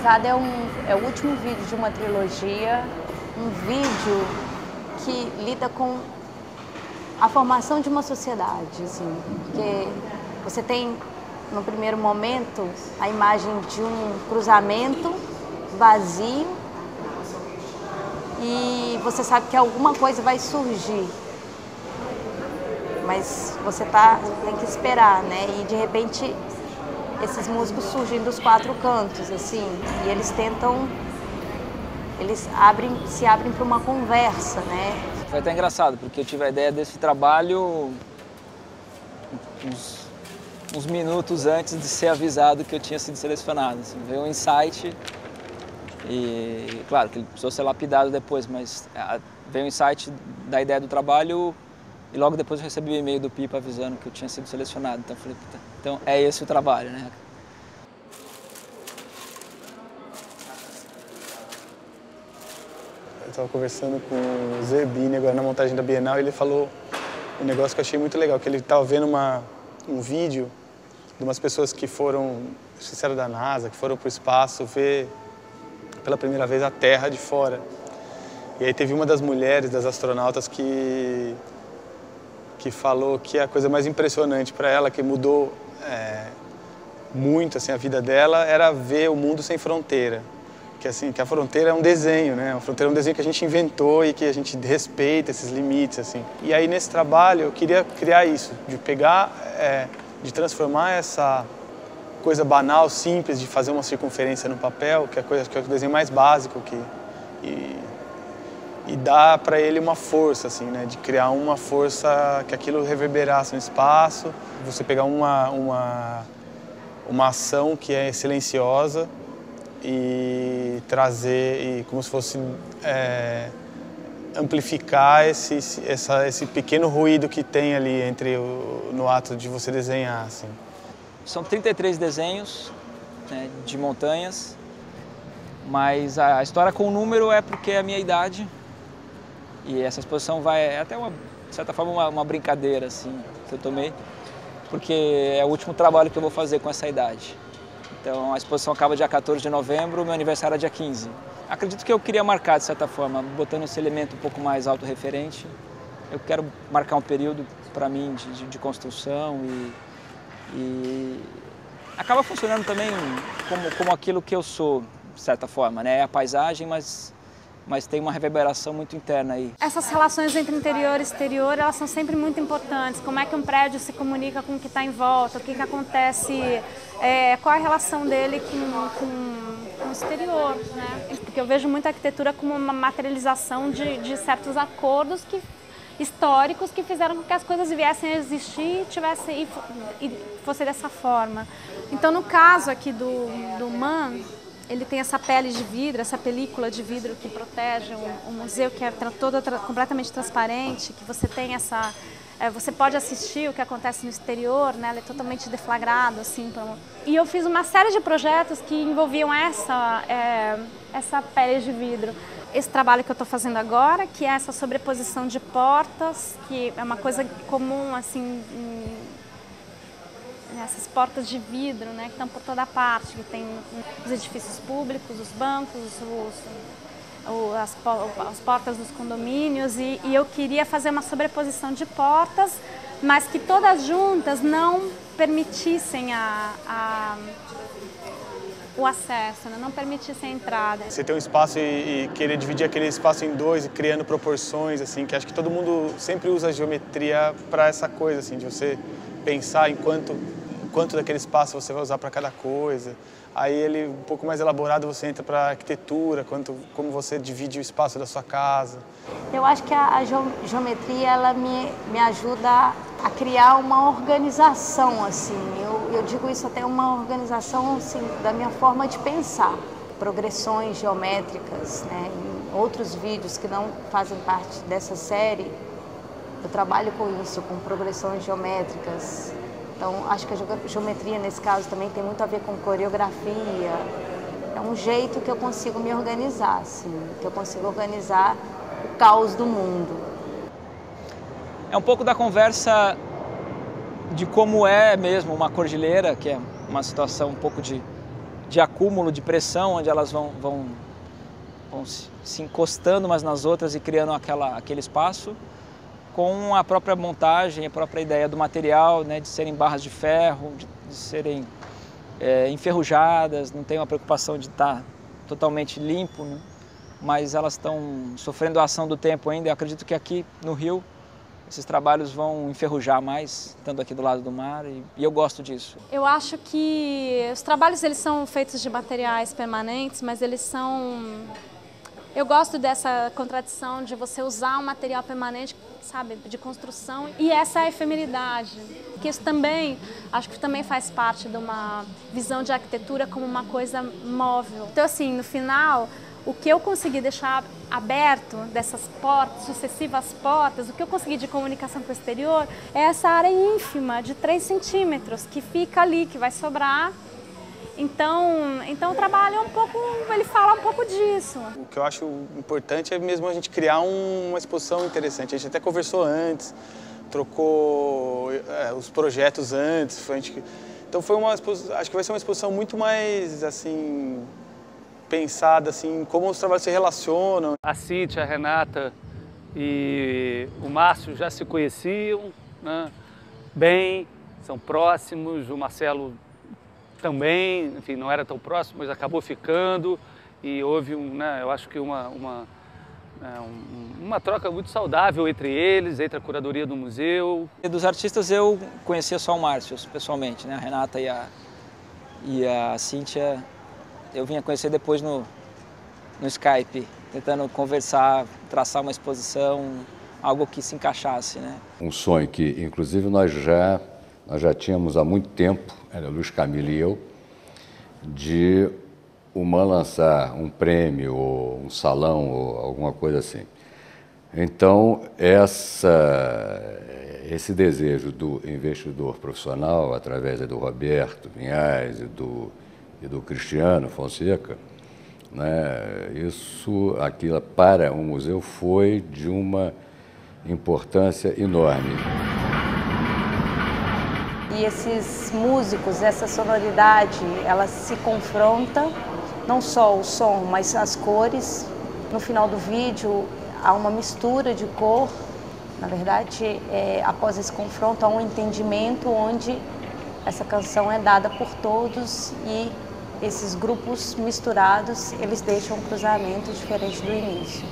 Picada é o último vídeo de uma trilogia, um vídeo que lida com a formação de uma sociedade, assim, porque você tem, no primeiro momento, a imagem de um cruzamento vazio e você sabe que alguma coisa vai surgir, mas você tem que esperar, né? E de repente esses músicos surgem dos quatro cantos, assim, e eles se abrem para uma conversa, né? Foi até engraçado, porque eu tive a ideia desse trabalho uns minutos antes de ser avisado que eu tinha sido selecionado. Assim, veio um insight e, claro, que ele precisou ser lapidado depois, mas veio um insight da ideia do trabalho e logo depois eu recebi um e-mail do Pipa avisando que eu tinha sido selecionado. Então eu falei, puta, então é esse o trabalho, né? Eu estava conversando com o Zerbini agora na montagem da Bienal e ele falou um negócio que eu achei muito legal, que ele estava vendo um vídeo de umas pessoas que foram, acho que era da NASA, que foram para o espaço ver pela primeira vez a Terra de fora. E aí teve uma das mulheres, das astronautas, que falou que a coisa mais impressionante para ela, que mudou muito assim, a vida dela, era ver o mundo sem fronteira. Que a fronteira é um desenho, né? A fronteira é um desenho que a gente inventou e que a gente respeita esses limites, assim. E aí nesse trabalho eu queria criar isso, de pegar, de transformar essa coisa banal, simples, de fazer uma circunferência no papel, que é o desenho mais básico, e dar para ele uma força, assim, né? De criar uma força que aquilo reverberasse no espaço, você pegar uma ação que é silenciosa e trazer, como se fosse amplificar esse pequeno ruído que tem ali no ato de você desenhar, assim. São 33 desenhos, né, de montanhas, mas a história com o número é porque é a minha idade e essa exposição é até de certa forma uma brincadeira assim, que eu tomei, porque é o último trabalho que eu vou fazer com essa idade. Então a exposição acaba dia 14 de novembro, meu aniversário é dia 15. Acredito que eu queria marcar, de certa forma, botando esse elemento um pouco mais autorreferente. Eu quero marcar um período, para mim, de construção e acaba funcionando também como aquilo que eu sou, de certa forma, né? É a paisagem, mas tem uma reverberação muito interna aí. Essas relações entre interior e exterior, elas são sempre muito importantes. Como é que um prédio se comunica com o que está em volta, o que acontece, qual a relação dele com o exterior, né? Porque eu vejo muito a arquitetura como uma materialização de certos acordos históricos que fizeram com que as coisas viessem a existir e fosse dessa forma. Então, no caso aqui do Man, ele tem essa pele de vidro, essa película de vidro que protege o museu, que é toda completamente transparente, que você tem você pode assistir o que acontece no exterior, né? Ele é totalmente deflagrado, assim. E eu fiz uma série de projetos que envolviam essa pele de vidro. Esse trabalho que eu estou fazendo agora, que é essa sobreposição de portas, que é uma coisa comum, assim, essas portas de vidro, né, que estão por toda parte, que tem os edifícios públicos, os bancos, as portas dos condomínios, e eu queria fazer uma sobreposição de portas, mas que todas juntas não permitissem o acesso, né? Não permitissem a entrada. Você ter um espaço e querer dividir aquele espaço em dois, e criando proporções, assim, que acho que todo mundo sempre usa a geometria para essa coisa, assim, de você pensar em quanto daquele espaço você vai usar para cada coisa. Aí ele, um pouco mais elaborado, você entra para a arquitetura, como você divide o espaço da sua casa. Eu acho que a geometria, ela me ajuda a criar uma organização, assim. Eu digo isso até uma organização, assim, da minha forma de pensar. Progressões geométricas, né? Em outros vídeos que não fazem parte dessa série, eu trabalho com isso, com progressões geométricas. Então, acho que a geometria, nesse caso, também tem muito a ver com coreografia. É um jeito que eu consigo me organizar, assim, que eu consigo organizar o caos do mundo. É um pouco da conversa de como é mesmo uma cordilheira, que é uma situação um pouco de de acúmulo, de pressão, onde elas vão se encostando umas nas outras e criando aquele espaço, com a própria montagem, a própria ideia do material, né, de serem barras de ferro, de serem enferrujadas, não tem uma preocupação de estar totalmente limpo, né? Mas elas estão sofrendo a ação do tempo ainda. Eu acredito que aqui no Rio esses trabalhos vão enferrujar mais, estando aqui do lado do mar, e eu gosto disso. Eu acho que os trabalhos eles são feitos de materiais permanentes, mas eles são... Eu gosto dessa contradição de você usar um material permanente, sabe, de construção, e essa efemeridade, que isso também, acho que também faz parte de uma visão de arquitetura como uma coisa móvel. Então, assim, no final, o que eu consegui deixar aberto dessas portas, sucessivas portas, o que eu consegui de comunicação com o exterior é essa área ínfima de 3 centímetros que fica ali, que vai sobrar. Então o trabalho é um pouco, ele fala um pouco disso. O que eu acho importante é mesmo a gente criar uma exposição interessante. A gente até conversou antes, trocou os projetos antes. Então foi acho que vai ser uma exposição muito mais assim pensada assim, como os trabalhos se relacionam. A Cíntia, a Renata e o Márcio já se conheciam, né, bem, são próximos, o Marcelo também, enfim, não era tão próximo, mas acabou ficando, e houve, eu acho que uma troca muito saudável entre eles, entre a curadoria do museu. E dos artistas eu conhecia só o Márcio, pessoalmente, né? A Renata e a Cíntia eu vinha conhecer depois no Skype, tentando conversar, traçar uma exposição, algo que se encaixasse, né? Um sonho que, inclusive, nós já tínhamos há muito tempo, era Luiz Camilo e eu, de uma lançar um prêmio, ou um salão, ou alguma coisa assim. Então, esse desejo do investidor profissional, através do Roberto Vinhais e do Cristiano Fonseca, né, aquilo para o museu foi de uma importância enorme. E esses músicos, essa sonoridade, ela se confronta, não só o som, mas as cores. No final do vídeo há uma mistura de cor. Na verdade, após esse confronto há um entendimento onde essa canção é dada por todos e esses grupos misturados, eles deixam um cruzamento diferente do início.